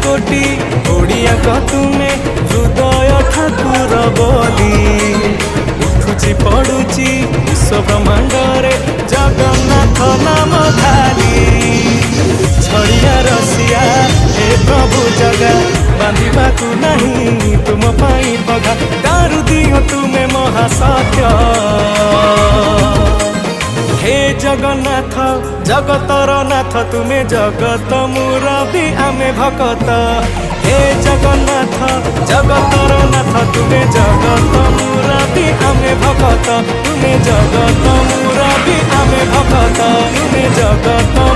कोटी ओडिया तुमे हृदय ठाकुर बोली उठुची पड़ुची विश्व ब्रह्मांड रे जगन्नाथ नाम धारी छड़िया रसिया हे प्रभु जगा बांधिबा को नहीं तुम पाई बगा दारु दियो तुमे महासत्य हे जगन्नाथ जगतर नाथ तुमे जगत मुरबी आमे भकत हे जगन्नाथ जगतर नाथ तुमे जगत मुरबी आमे भकत तुमे जगत मुरबी आमे भकत तुमे जगत